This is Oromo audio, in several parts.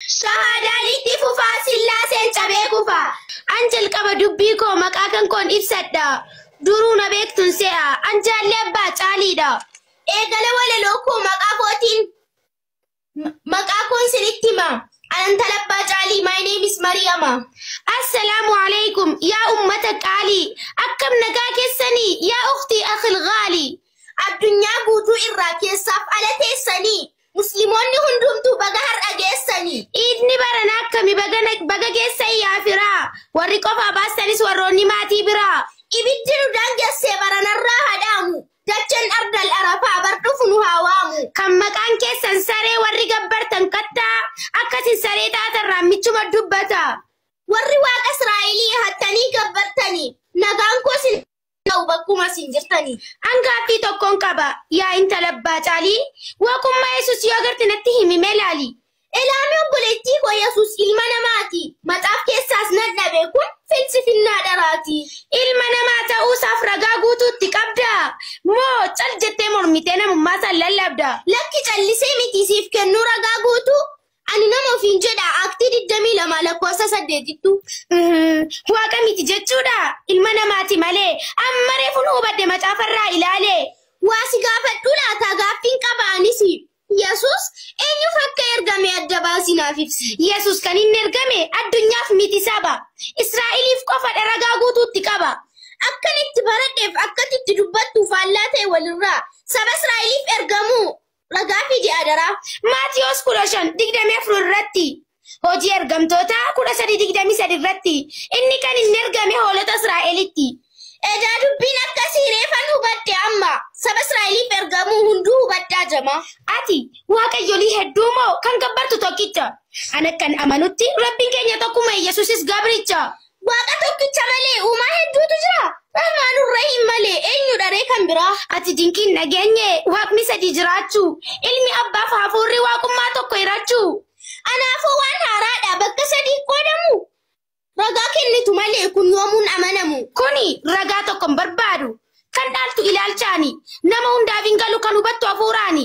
Shahaadaan itti fufaa Sillaaseen cabee kufa. An jalqaba dubbii koo maqaa kan koon ibsadha. Duruu na beektun se'a. An jaallee abbaa caaliidha. Eegala walaloo koo maqaa kootiin maqaa koon sinitti hima. Anan talabbaa caalii. My name is Mariama. Assalaamu alaikum yaa ummata qaalii. Akkam nagaa keessanii yaa ukhtii akhil gaalii. Addunyaa guutuu irraa keessaaf ala teessanii. Musliimoonni hundumtuu baga har'a geessanii. Iidni barana akkami baga geessan yaafiraa. Warri qofaa baastanis warroonni maatii biraa. Ibiddi nu daangessee baranarraa hadhaamu. Dachan ardal arafaa bardhufu nu hawaamu. Kan maqaan keessan saree warri gabbartan kattaa. Akkasin saree taatarraa michuma dubbata. Warri waaqa Israa'elii hattanii gabbartanii. Nagaan koo sin bakkuma sin jirtanii. Angaaffii tokkoon qaba. Yaa intala abbaa caalii. Waaqummaa Yesuus yoo agarte natti himi mee laali. Ilaami obboleettii koo Yesuus ilma namaati. Maxaaf keessaas nan dhabe kun filsifinnaa dharaati. Ilma namaa ta'uusaaf ragaa guutuutti qabda. Moo cal jettee mormitee namummaa san lallabda. Lakki callisee miti siif kennuu ragaa guutuu. Ani nama ofiin jedha aktii 22 lakkoofsa 8ttu. Waaqa miti jechuudha. Ilma namaati malee. Amma reefu nu hubadde macaafarraa ilaale. Waa si gaafadhu laata gaaffiin qabaanis. Yesuus eenyuuf akka ergame adda baasinaaf ibsi. Yesuus kan inni ergame addunyaaf miti saba. Israa'eliif qofa ragaa guutuutti qaba. Akkan itti baradheef akkatti itti dubbattu faallaa ta'e walirraa. Saba Israa'eliif ergamuu. Ragaa fidi adaraa. Maatiyos 15:24 irratti. Hojii ergamtoota 13:23 irratti. Inni kan inni ergame hoolota Israa'elitti. Edaa dubbiin akkasii reefan hubadde amma. Saba Israa'eliif ergamuu hunduu hubaddaa jama. Ati waaqayyolii hedduu moo kan gabbartu tokkicha? Ana kan amanutti rabbiin keenya tokkuma Yesuusis gabricha. Waaqa tokkicha malee uumaa hedduutu jira. Rahmaanur Rahiim malee eenyu dharee kan biraa? Ati dinqiin nageenye waaqni sadii jiraachuu. Ilmi abbaaf hafuurri waaqummaa tokko hirachuu. Anaafuu waan haaraadha bakka sadii qoodamu. Ragaa kennitu malee kun yoomuun amanamu. Kuni ragaa tokkon barbaadu. Kan dhaaltu ilaalchaani. Nama hundaaf hin galu kan hubattu hafuuraani.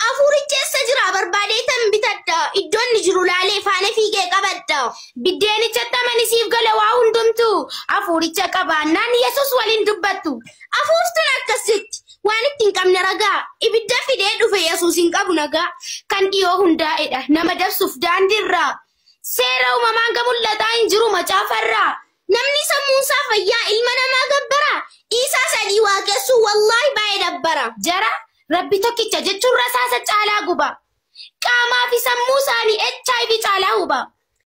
Hafuuricha jira barbaadeetan bitadda. Iddoon ni jiru laalee faana fiigee qabadda. Biddeenicha tamanisiif gala waa hundumtu. Hafuuricha qabaannaan Yesuus waliin dubbattu. Hafuurtuun akkasitti. Waan ittiin qabne ragaa. Ibidda fidee dhufe Yesuus hin qabu nagaa. Kan dhiyoo hundaa'edha. Nama dabsuuf daandiirraa. Seera uumamaan gamullataa hin jiru macaafarraa. Namni sammuunsaa fayyaa ilma namaa gabbara. Isaa sadii waaqessuu wallaahi baay'ee dabbara. Jara rabbi tokkicha jechuun rasaasa caalaa guba. Qaamaa fi sammuu isaanii HIV caalaa huba.